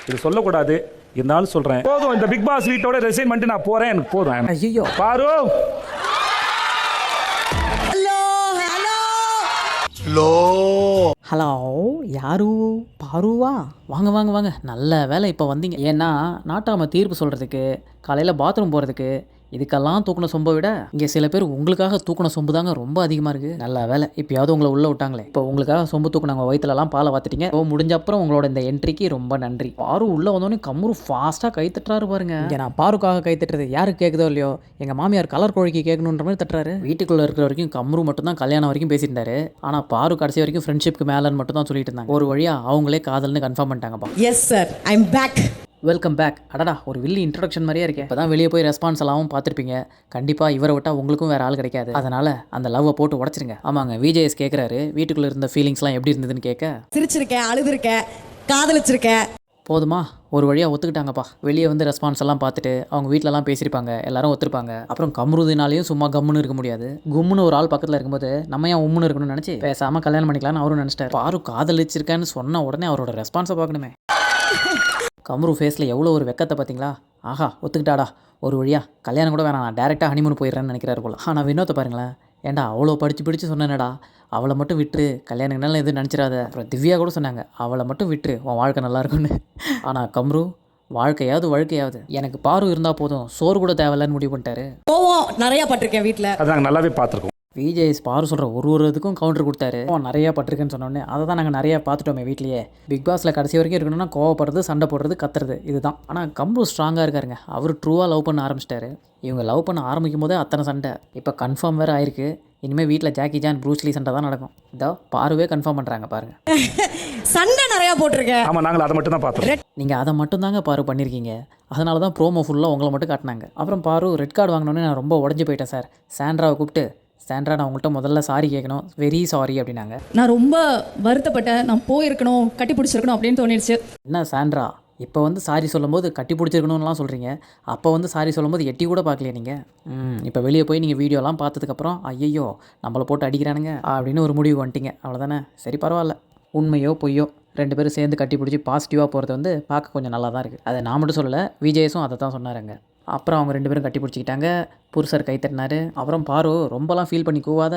இது சொல்லக்கூடாது, இருந்தாலும் சொல்றேன். போதும், இந்த பிக் பாஸ் வீட்டோட ரிசைன் பண்ணிட்டு நான் போறேன். எனக்கு போதும். ஐயோ பாரு, ஹலோ யாரு பாருவா? வாங்க வாங்க வாங்க, நல்ல வேலை இப்போ வந்தீங்க. ஏன்னா நாட்டாம தீர்ப்பு சொல்கிறதுக்கு, காலையில் பாத்ரூம் போகிறதுக்கு, இதுக்கெல்லாம் தூக்கின சொம்பை விட இங்கே சில பேர் உங்களுக்காக தூக்கின சொம்பு தாங்க ரொம்ப அதிகமாக இருக்குது. நல்ல வேலை இப்போயாவது உங்களை உள்ளே விட்டாங்களே. இப்போ உங்களுக்காக சொம்பு தூக்குனாங்க, வயிற்றுலலாம் பாலை வாத்துட்டீங்க. ஓ, முடிஞ்ச அப்புறம் உங்களோட இந்த என்ட்ரிக்கு ரொம்ப நன்றி. பாரு உள்ளே வந்தோடனே கம்முரு ஃபாஸ்ட்டாக கை தட்டுறாரு பாருங்க. இங்கே நான் பாருக்காக கை தட்டுறது யாருக்கு கேட்குதோ இல்லையோ, எங்கள் மாமியார் கலர் கோழிக்கு கேட்கணுன்ற மாதிரி தட்டுறாரு. வீட்டுக்குள்ளே இருக்கிற வரைக்கும் கம்முரு மட்டும் தான் கல்யாணம் வரைக்கும் பேசிட்டு இருந்தாரு. ஆனால் பாரு கடைசி வரைக்கும் ஃப்ரெண்ட்ஷிப்க்கு மேலேன்னு மட்டும் தான் சொல்லிட்டு இருந்தாங்க. ஒரு வழியாக அவங்களே காதல்னு கன்ஃபார்ம் பண்ணிட்டாங்கப்பா. Yes sir, I am back. Welcome back. அடடா, ஒரு வில்லி இன்ட்ரடக்ஷன் மாதிரியே இருக்கேன். இப்போ தான் வெளியே போய் ரெஸ்பான்ஸ் எல்லாமும் பார்த்துருப்பீங்க. கண்டிப்பாக இவரை விட்டால் உங்களுக்கும் வேறு ஆள் கிடைக்காது. அதனால் அந்த லவ்வை போட்டு உடச்சிருங்க. ஆமாங்க, விஜேஎஸ் கேட்குறாரு வீட்டுக்குள்ளே இருந்த ஃபீலிங்ஸ்லாம் எப்படி இருந்ததுன்னு கேட்க. சிரிச்சிருக்கேன், அழுதுருக்கேன், காதலிச்சிருக்கேன். போதுமா, ஒரு வழியாக ஒத்துக்கிட்டாங்கப்பா. வெளியே வந்து ரெஸ்பான்ஸ் எல்லாம் பார்த்துட்டு அவங்க வீட்டிலலாம் பேசியிருப்பாங்க, எல்லாரும் ஒத்துருப்பாங்க. அப்புறம் கம்ருதினாலையும் சும்மா கம்முன்னு இருக்க முடியாது. கும்முன்னு ஒரு ஆள் பக்கத்தில் இருக்கும்போது நம்ம ஏன் உம்முன்னு இருக்கணும்னு நினச்சி பேசாமல் கல்யாணம் பண்ணிக்கலாம்னு அவரும் நினச்சிட்டாரு. பாரு காதலிச்சிருக்கேன்னு சொன்ன உடனே அவரோட ரெஸ்பான்ஸை பார்க்கணுமே. கம்ரு ஃபேஸில் எவ்வளோ ஒரு வெக்கத்தை பார்த்தீங்களா? ஆஹா, ஒத்துக்கிட்டாடா, ஒரு வழியாக கல்யாணம் கூட வேணாம், நான் டேரெக்டாக ஹனிமூன் போயிடுறேன்னு நினைக்கிறாரு போல. ஆனால் வினோத்தை பாருங்களேன், ஏன்டா அவ்வளோ படித்து சொன்னேனடா, அவளை மட்டும் விட்டுரு, கல்யாணம் எதுவும் நினச்சிடாத. அப்புறம் திவ்யா கூட சொன்னாங்க, அவளை மட்டும் விட்டுரு, உன் வாழ்க்கை நல்லா இருக்கும்னு. ஆனால் கம்ரு வாழ்க்கையாவது எனக்கு பாரு இருந்தால் போதும், சோறு கூட தேவையில்லன்னு முடிவு பண்ணிட்டாரு. கோவம் நிறையா பட்டிருக்கேன் வீட்டில், அது நாங்கள் நல்லாவே பார்த்துருக்கோம். விஜய் பாரு சொல்கிற ஒரு இதுக்கும் கவுண்டர் கொடுத்தாரு. நிறையா பட்டிருக்குன்னு சொன்னோன்னே அதை தான் நாங்கள் நிறையா பார்த்துட்டோமே வீட்லேயே. பிக் பாஸில் கடைசி வரைக்கும் இருக்கணும்னா கோவப்படுறது, சண்டை போடுறது, கத்துறது, இதுதான். ஆனால் கம்ரு ஸ்ட்ராங்காக இருக்காருங்க. அவர் ட்ரூவாக லவ் பண்ண ஆரம்பிச்சிட்டாரு. இவங்க லவ் பண்ண ஆரம்பிக்கும் போதே அத்தனை சண்டை. இப்போ கன்ஃபார்ம் வேறு ஆயிருக்கு. இனிமேல் வீட்டில் ஜாக்கி ஜான், ப்ரூஸ்லி சண்டை தான் நடக்கும். இதோ பாருவே கன்ஃபார்ம் பண்ணுறாங்க பாருங்க. சண்டை நிறையா போட்டிருக்கேன். ஆமாம், நாங்கள் அதை மட்டும் தான் பார்த்தோம். நீங்கள் அதை மட்டும் தாங்க பாரு பண்ணியிருக்கீங்க. அதனால தான் ப்ரோமோ ஃபுல்லாக உங்களை மட்டும் காட்டினாங்க. அப்புறம் பாரு ரெட் கார்டு வாங்கினோன்னே நான் ரொம்ப உடஞ்சி போயிட்டேன் சார். சாண்ட்ராவை கூப்பிட்டு, சாண்ட்ரா நான் உங்கள்கிட்ட முதல்ல சாரி கேட்கணும், வெரி சாரி அப்படின்னாங்க. நான் ரொம்ப வருத்தப்பட்டேன், நான் போயிருக்கணும், கட்டி பிடிச்சிருக்கணும் அப்படின்னு தோணிடுச்சு. என்ன சாண்ட்ரா, இப்போ வந்து சாரி சொல்லும்போது கட்டி பிடிச்சிருக்கணும்லாம் சொல்கிறீங்க, அப்போ வந்து சாரி சொல்லும்போது எட்டி கூட பார்க்கலையே நீங்கள்? இப்போ வெளியே போய் நீங்கள் வீடியோலாம் பார்த்ததுக்கப்புறம் ஐயையோ நம்மளை போட்டு அடிக்கிறானுங்க அப்படின்னு ஒரு முடிவு வந்துட்டீங்க, அவ்வளோதானே? சரி பரவாயில்ல. உண்மையோ பொய்யோ 2 பேரும் சேர்ந்து கட்டி பிடிச்சி பாசிட்டிவாக போகிறது வந்து பார்க்க கொஞ்சம் நல்லா தான் இருக்குது. அதை நான் மட்டும் சொல்லலை, விஜயஸும் அதை தான் சொன்னாருங்க. அப்புறம் அவங்க 2 பேரும் கட்டி பிடிச்சிக்கிட்டாங்க. புருஷர் கை தட்டினாரு. அப்புறம் பாரு ரொம்பலாம் ஃபீல் பண்ணி கூவாத,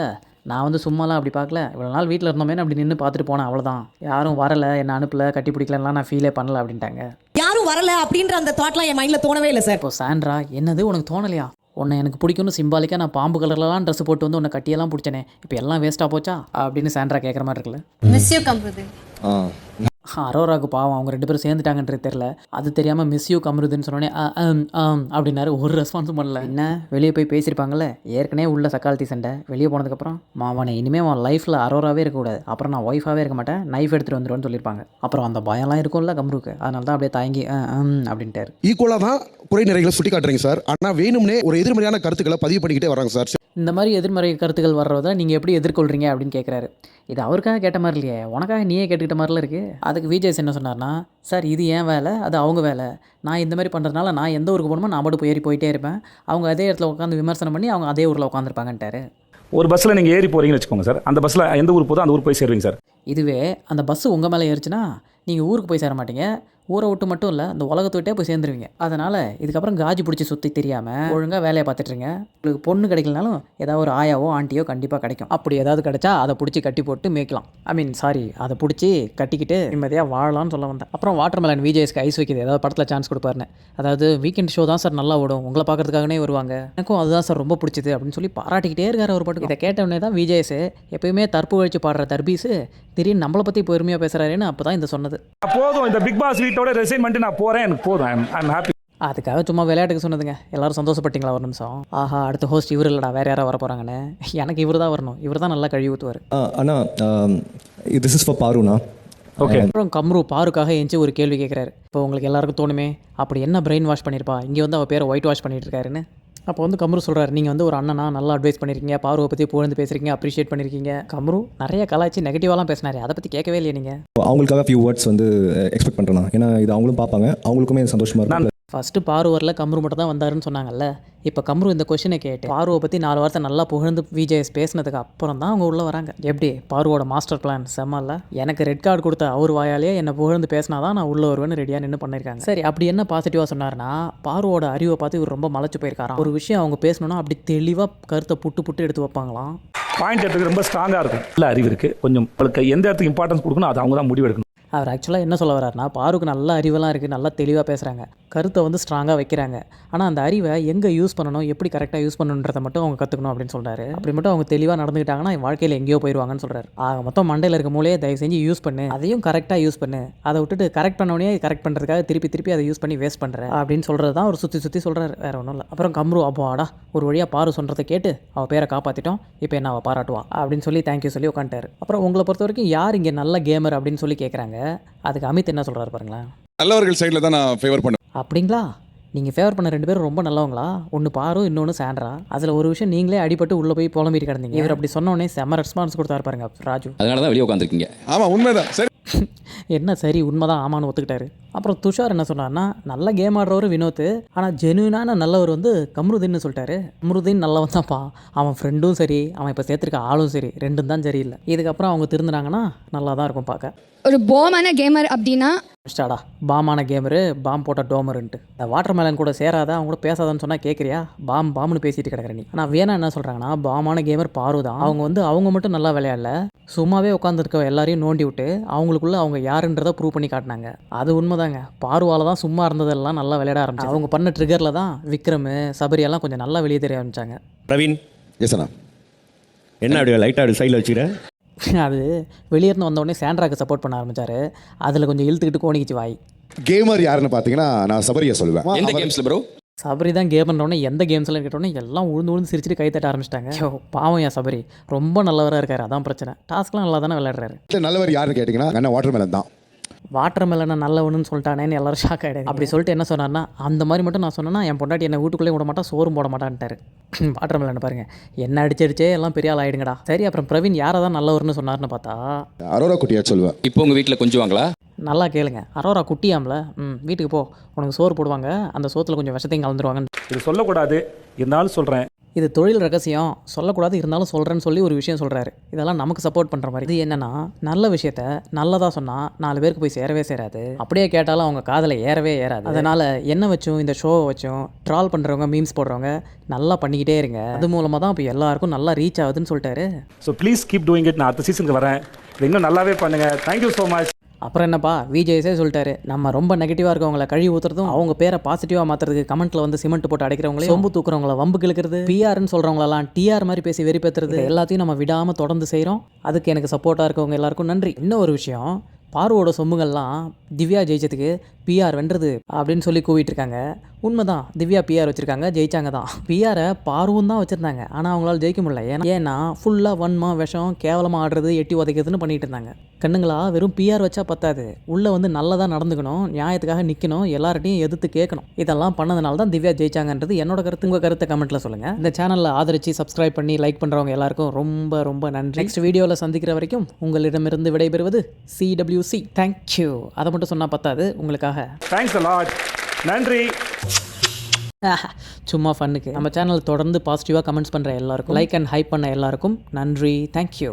நான் வந்து சும்மாலாம் அப்படி பார்க்கல, இவ்வளோ நாள் வீட்டில் இருந்தோமே அப்படி நின்று பார்த்துட்டு போனேன், அவ்வளோதான். யாரும் வரலை, என்ன அனுப்பலை, கட்டி பிடிக்கலலாம் நான் ஃபீலே பண்ணல அப்படின்ட்டாங்க. யாரும் வரல அப்படின்ற அந்த தாட்லாம் என் மைண்டில் தோணவே இல்லை சார். இப்போ சாண்ட்ரா, என்னது உனக்கு தோணலையா? உன்னை எனக்கு பிடிக்கும்னு சிம்பாலிக்காக நான் பாம்பு கலர்லலாம் ட்ரெஸ் போட்டு வந்து உன்னை கட்டியெல்லாம் பிடிச்சனே, இப்போ எல்லாம் வேஸ்ட்டாக போச்சா அப்படின்னு சாண்ட்ரா கேட்குற மாதிரி இருக்குல்ல. Miss you கம்ருது. அரோராவுக்கு பாவம் அவங்க 2 பேரும் சேர்ந்துட்டாங்கன்றது தெரில. அது தெரியாமல் மிஸ் யூ கம்ருதுன்னு சொன்னோடனே அப்படின்னாரு. ஒரு ரெஸ்பான்ஸும் பண்ணல. என்ன வெளியே போய் பேசியிருப்பாங்கல்ல, ஏற்கனவே உள்ள சக்காலத்தி சண்டை. வெளியே போனதுக்கப்புறம் மாவனை இனிமேல் அவன் லைஃப்பில் அரோராவே இருக்கக்கூடாது, அப்புறம் நான் ஒய்ஃபாகவே இருக்க மாட்டேன், நைஃப் எடுத்துகிட்டு வந்துடுவேன்னு சொல்லியிருப்பாங்க. அப்புறம் அந்த பயம்லாம் இருக்கும்ல கம்ருக்கு, அதனால தான் அப்படியே தாங்கி அப்படின்ட்டாரு. ஈக்குவலாக தான் குறை நிறைகளை சுட்டி காட்டுறீங்க சார். ஆனால் வேணும்னே ஒரு எதிர்மறையான கருத்துக்களை பதிவு பண்ணிக்கிட்டே வராங்க சார். இந்த மாதிரி எதிர்மறை கருத்துக்கள் வர்றதை நீங்கள் எப்படி எதிர்கொள்கிறீங்க அப்படின்னு கேட்குறாரு. இது அவருக்காக கேட்ட மாதிரி இல்லையே, உனக்காக நீயே கேட்டுக்கிட்ட மாதிரிலாம் இருக்குது. அதுக்கு விஜய் என்ன சொன்னார்னா, சார் இது ஏன் வேலை, அது அவங்க வேலை. நான் இந்த மாதிரி பண்ணுறதுனால நான் எந்த ஊருக்கு போகணுமோ நான் மட்டும் ஏறி போயிட்டே இருப்பேன், அவங்க அதே இடத்துல உட்காந்து விமர்சனம் பண்ணி அவங்க அதே ஊரில் உட்காந்துருப்பாங்கன்ட்டாரு. ஒரு பஸ்ஸில் நீங்கள் ஏறி போகிறீங்கன்னு வச்சுக்கோங்க சார், அந்த பஸ்ஸில் எந்த ஊருக்கு போதோ அந்த ஊருக்கு போய் சேருவீங்க சார். இதுவே அந்த பஸ்ஸு உங்கள் மேலே ஏறிச்சுன்னா நீங்கள் ஊருக்கு போய் சேர மாட்டீங்க, ஊரை விட்டு மட்டும் இல்லை இந்த உலகத்தை விட்டே போய் சேர்ந்துருவீங்க. அதனால் இதுக்கப்புறம் காஜி பிடிச்சி சுற்றி தெரியாமல் ஒழுங்காக வேலையை பார்த்துட்ருங்க. உங்களுக்கு பொண்ணு கிடைக்கலனாலும் ஏதாவது ஒரு ஆயாவோ ஆண்டியோ கண்டிப்பாக கிடைக்கும். அப்படி ஏதாவது கிடைச்சா அதை பிடிச்சி கட்டி போட்டு மேய்க்கலாம். அதை பிடிச்சி கட்டிக்கிட்டு நிம்மதியாக வாழலாம்னு சொல்ல வந்தேன். அப்புறம் வாட்டர்மெலன் விஜேஎஸ்க்கு ஐஸ் வைக்கிது, ஏதாவது படத்தில் சான்ஸ் கொடுப்பாருன்னு. அதாவது வீக்கெண்ட் ஷோ தான் சார் நல்லா ஓடும், உங்களை பார்க்கறதுக்காகவே வருவாங்க, எனக்கும் அதுதான் சார் ரொம்ப பிடிச்சிது அப்படின்னு சொல்லி பாராட்டிக்கிட்டே இருக்கார் ஒரு பாட்டு. இதை கேட்டவுடனே தான் விஜேஎஸ் எப்பயுமே தற்பு வழிச்சு பாடுற தர்பீஸு திடீர்னு நம்மளை பற்றி பெருமையாக பேசுகிறாருன்னு அப்போ தான் இந்த சொன்னது. போதும், இந்த பிக் பாஸ் வீட்டோட ரிசைன் பண்ணிட்டு நான் போறேன், எனக்கு போதும், ஐம் ஹாப்பி. அதுக்காக சும்மா விளையாட்டுக்கு சொன்னதுங்க. எல்லாரும் சந்தோஷப்பட்டீங்களா ஒரு நிமிஷம்? ஆஹா, அடுத்த ஹோஸ்ட் இவர் இல்லைடா, வேறு யாராவது வர போகிறாங்கன்னு. எனக்கு இவர் தான் வரணும், இவர் தான் நல்லா கழுவி ஊற்றுவார். அண்ணா, திஸ் இஸ் ஃபார் பாருண்ணா. ஓகே. அப்புறம் கம்ரு பாருக்காக எஞ்சி ஒரு கேள்வி கேட்குறாரு. இப்போ உங்களுக்கு எல்லாருக்கும் தோணுமே, அப்படி என்ன பிரெயின் வாஷ் பண்ணியிருப்பா, இங்கே வந்து அவள் பேரை ஒயிட் வாஷ் பண்ணிட்டு இருக்காருன்னு. அப்போ வந்து கம்ரு சொல்கிறார், நீங்கள் வந்து ஒரு அண்ணனா நல்லா அட்வைஸ் பண்ணியிருக்கீங்க, பாருவை பற்றி புகழ்ந்து பேசுகிறீங்க, அப்ரிஷியேட் பண்ணியிருக்கீங்க. கம்ரு நிறைய கலாய்ச்சி நெகட்டிவாலாம் பேசினாரு, அதை பற்றி கேட்கவே இல்லையா நீங்கள்? அவங்களுக்காக ஃபியூ வேர்ட்ஸ் வந்து எக்ஸ்பெக்ட் பண்ணுறேன், ஏன்னா இது அவங்களும் பார்ப்பாங்க, அவங்களுக்குமே சந்தோஷமாக இருக்கும். ஃபஸ்ட்டு பாரு வரல கம்ரு மட்டும் தான் வந்தாருன்னு சொன்னாங்கல்ல. இப்போ கம்ரு இந்த கொஷினை கேட்டு பாருவை பற்றி 4 வார்த்தை நல்லா புகழ்ந்து விஜேஎஸ் பேசினதுக்கு அப்புறம் தான் அவங்க உள்ளே வராங்க. எப்படி பாருவோட மாஸ்டர் பிளான் செம்மல்ல. எனக்கு ரெட் கார்டு கொடுத்த அவர் வாயாலேயே என்னை புகழ்ந்து பேசினா தான் நான் உள்ளே வருவேன்னு ரெடியாக நின்று பண்ணியிருக்காங்க. சரி, அப்படி என்ன பாசிட்டிவாக சொன்னார்னா, பாருவோட அறிவை பார்த்து இவர் ரொம்ப மலைச்சு போயிருக்காராம். ஒரு விஷயம் அவங்க பேசணும்னா அப்படி தெளிவாக கருத்தை புட்டு எடுத்து வைப்பாங்களாம். பாயிண்ட் எடுத்துக்கு ரொம்ப ஸ்ட்ராங்காக இருக்கும். நல்ல அறிவு இருக்குது. கொஞ்சம் அவளுக்கு எந்த இடத்துக்கு இம்பார்ட்டன்ஸ் கொடுக்கணும் அது அவங்க தான் முடிவெடுக்கணும். அவர் ஆக்சுவலாக என்ன சொல்ல வர்றாருனா, பாருக்கு நல்ல அறிவெல்லாம் இருக்குது, நல்லா தெளிவாக பேசுகிறாங்க, கருத்தை வந்து ஸ்ட்ராங்காக வைக்கிறாங்க. ஆனால் அந்த அறிவை எங்கே யூஸ் பண்ணணும், எப்படி கரெக்டாக யூஸ் பண்ணணுன்றதை மட்டும் அவங்க கற்றுக்கணும் அப்படின்னு சொல்கிறாரு. அப்படி மட்டும் அவங்க தெளிவாக நடந்துக்கிட்டாங்கன்னா வாழ்க்கையில் எங்கேயோ போயிடுவாங்கன்னு சொல்கிறாரு. ஆக மொத்தம் மண்டையில் இருக்க மூலையை தயவு செஞ்சு யூஸ் பண்ணு, அதையும் கரெக்டாக யூஸ் பண்ணு, அதை விட்டுட்டு கரெக்ட் பண்ணோடனே கரெக்ட் பண்ணுறதுக்காக திருப்பி அதை யூஸ் பண்ணி வேஸ்ட் பண்ணுறேன் அப்படின்னு சொல்கிறது தான் ஒரு சுற்றி சொல்கிறாரு, வேறு ஒன்றும் இல்லை. அப்புறம் கம்ரு அப்பாடா ஒரு வழியாக பாரு சொல்கிறத கேட்டு அவள் பேரை காப்பாற்றிட்டோம், இப்போ என்ன அவள் பாராட்டுவா அப்படின்னு சொல்லி தேங்க்யூ சொல்லி உட்காந்துட்டார். அப்புறம் உங்களை பொறுத்த வரைக்கும் யார் இங்கே நல்ல கேமர் அப்படின்னு சொல்லி கேட்குறாங்க. அதுக்கு அமித் என்ன சொல்கிறாரு பாருங்களேன். நல்லவர்கள் சைடில் தான் நான் ஃபேவர் பண்ணுவேன். அப்படிங்களா? நீங்கள் ஃபேவர் பண்ண 2 பேரும் ரொம்ப நல்லவங்களா? ஒன்று பாரு, இன்னொன்று சாண்ட்ரா. அதில் ஒரு விஷயம் நீங்களே அடிபட்டு உள்ளே போய் புலம்பிட்டு கிடந்தீங்க. இவர் அப்படி சொன்னோடனே செம்ம ரெஸ்பான்ஸ் கொடுத்தாரு பாருங்க ராஜு. அதனால தான் வெளியே உட்காந்துருக்கீங்க. ஆமாம், உண்மைதான். சரி, என்ன சரி உண்மைதான் ஆமான்னு ஒத்துக்கிட்டாரு. அப்புறம் துஷார் என்ன சொன்னார்னா, நல்ல கேம் ஆடுறவர் வினோத், ஆனால் ஜெனுவினான நல்லவர் வந்து கம்ருதீன்னு சொல்லிட்டாரு. கம்ருதீன் நல்லவன் தான்ப்பா, அவன் ஃப்ரெண்டும் சரி, அவன் இப்போ சேர்த்துருக்க ஆளும் சரி, ரெண்டும் தான் சரியில்லை. இதுக்கப்புறம் அவங்க திருந்தினாங்கன்னா நல்லா தான் இருக்கும் பார்க்க. ஒரு பாமான கேமர் அப்படின்னா ஸ்டாடா பாமான கேமரு, பாம் போட்ட டோமருன்ட்டு. இந்த வாட்டர் மேலன் கூட சேராத, அவங்க கூட பேசாதான்னு சொன்னால் கேட்குறியா? பாம்னு பேசிட்டு கிடக்குற நீ. ஆனால் வேணா என்ன சொல்கிறாங்கன்னா, பாமான கேமர் பாரு தான். அவங்க வந்து அவங்க மட்டும் நல்லா விளையாடல, சும்மாவே உட்காந்துருக்க எல்லாரையும் நோண்டி விட்டு அவங்களுக்குள்ள அவங்க யாருன்றதை ப்ரூவ் பண்ணி காட்டினாங்க. அது உண்மைதாங்க. பாருவால் தான் சும்மா இருந்ததெல்லாம் நல்லா விளையாட ஆரம்பிச்சு. அவங்க பண்ண ட்ரிகரில் தான் விக்ரம் சபரி எல்லாம் கொஞ்சம் நல்லா வெளியே தெரிய ஆரம்பிச்சாங்க. பிரவீன், எஸ் அண்ணா. என்ன அப்படி லைட்டாக சைடில் வச்சுக்கிறேன்? அது வெளியேருந்து வந்தோடனே சாண்ட்ராக்கு சப்போர்ட் பண்ண ஆரம்பிச்சாரு. அதில் கொஞ்சம் இழுத்துக்கிட்டு கோணிக்கிச்சு வாய். கேமர் யாருன்னு பார்த்தீங்கன்னா நான் சபரியை சொல்லுவேன். எந்த கேம்ஸ்ல ப்ரோ? சபரி தான் கேம் பண்ணுறோன்னே எந்த கேம்ஸ்லாம் கேட்டோன்னே எல்லாம் உழுந்து சிரிச்சுட்டு கை தட்ட ஆரம்பிச்சிட்டாங்க. பாவம் ஏன் சபரி ரொம்ப நல்லவராக இருக்காரு, அதான் பிரச்சனை. டாஸ்க்லாம் நல்லா தானே விளையாடுறாரு. நல்லவர் யாருன்னு கேட்டிங்கன்னா என்ன வாட்டர் மேலன் தான். வாட்டர் மேலனை நல்லவனுன்னு சொல்லிட்டானேன்னு எல்லாரும் ஷாக் ஆகிடுங்க. அப்படி சொல்லிட்டு என்ன சொன்னார்னா, அந்த மாதிரி மட்டும் நான் சொன்னேன்னா என் பொண்டாட்டி என்னை வீட்டுக்குள்ளே விட மாட்டா, சோறும் போட மாட்டான்ட்டாரு. வாட்டர் மேலனை பாருங்கள், என்ன அடிச்சே எல்லாம் பெரிய ஆள் ஆகிடுங்கடா. சரி, அப்புறம் பிரவீன் யாரை தான் நல்லவர்னு சொன்னார்னு பார்த்தா அரோரா குட்டியா சொல்லுவேன். இப்போ உங்கள் வீட்டில் கொஞ்சம் வாங்களா? நல்லா கேளுங்க. அரோரா குட்டியாம்ல, வீட்டுக்கு போ, உனக்கு சோறு போடுவாங்க, அந்த சோத்தில் கொஞ்சம் விஷத்தையும் கலந்துருவாங்கன்னு. இது சொல்லக்கூடாது, இருந்தாலும் சொல்கிறேன். இது தொழில் ரகசியம், சொல்லக்கூடாது, இருந்தாலும் சொல்கிறேன்னு சொல்லி ஒரு விஷயம் சொல்கிறாரு. இதெல்லாம் நமக்கு சப்போர்ட் பண்ணுற மாதிரி. இது என்னென்னா, நல்ல விஷயத்த நல்லதாக சொன்னால் 4 பேருக்கு போய் சேரவே சேராது, அப்படியே கேட்டாலும் அவங்க காதில் ஏறவே ஏறாது. அதனால் என்ன வச்சும் இந்த ஷோவை வச்சும் ட்ரால் பண்ணுறவங்க, மீம்ஸ் போடுறவங்க நல்லா பண்ணிக்கிட்டே இருங்க. அது மூலமாக தான் இப்போ எல்லாருக்கும் நல்லா ரீச் ஆகுதுன்னு சொல்லிட்டாரு. So please keep doing it. நான் அடுத்த சீசனுக்கு வரேன், இது இன்னும் நல்லாவே பண்ணுங்கள். Thank you so much. அப்புறம் என்னப்பா, விஜேஸே சொல்லிட்டாரு, நம்ம ரொம்ப நெகட்டிவாக இருக்கவங்களை கழுவி ஊற்றுறதும், அவங்க பேரை பாசிட்டிவாக மாற்றுறதுக்கு கமெண்ட்டில் வந்து சிமெண்ட் போட்டு அடைக்கிறவங்களே, சொம்பு தூக்குறவங்கள வம்பு கிழக்கிறது, பிஆர்னு சொல்கிறவங்களெல்லாம் டிஆர் மாதிரி பேசி வெறிப்பேற்றுறது, எல்லாத்தையும் நம்ம விடாமல் தொடர்ந்து செய்கிறோம். அதுக்கு எனக்கு சப்போர்ட்டாக இருக்கவங்க எல்லாருக்கும் நன்றி. இன்னும் ஒரு விஷயம், பாருவோட சொம்புங்கள்லாம் திவ்யா ஜெயிச்சதுக்கு பிஆர் வென்றது அப்படின்னு சொல்லி கூவிட்டு இருக்காங்க. உண்மைதான், திவ்யா பிஆர் வச்சுருக்காங்க, ஜெயிச்சாங்க தான். பிஆரை பாருவும் தான் வச்சுருந்தாங்க, ஆனால் அவங்களால ஜெயிக்க முடியல. ஏன்னா ஃபுல்லாக வன்மா விஷம் கேவலமாக ஆடுறது, எட்டி உதைக்கிறதுன்னு பண்ணிட்டு இருந்தாங்க. கண்ணுங்களா, வெறும் பிஆர் வச்சா பத்தாது, உள்ளே வந்து நல்லதாக நடந்துக்கணும், நியாயத்துக்காக நிற்கணும், எல்லார்ட்டையும் எதிர்த்து கேட்கணும். இதெல்லாம் பண்ணதுனால தான் திவ்யா ஜெயிச்சாங்கன்றது என்னோட கருத்து. உங்கள் கருத்தை கமெண்ட்டில் சொல்லுங்கள். இந்த சேனலில் ஆதரித்து சப்ஸ்கிரைப் பண்ணி லைக் பண்ணுறவங்க எல்லாருக்கும் ரொம்ப ரொம்ப நன்றி. நெக்ஸ்ட் வீடியோவில் சந்திக்கிற வரைக்கும் உங்களிடமிருந்து விடைபெறுவது CWC. தேங்க்யூ. அதை மட்டும் சொன்னால் பத்தாது, உங்களுக்காக தேங்க்ஸ் a lot. நன்றி. சும்மா ஃபன்னுக்கு நம்ம சேனல் தொடர்ந்து பாசிட்டிவாக கமெண்ட்ஸ் பண்ணுற எல்லாருக்கும், லைக் அண்ட் ஹைப் பண்ண எல்லாருக்கும் நன்றி. தேங்க்யூ.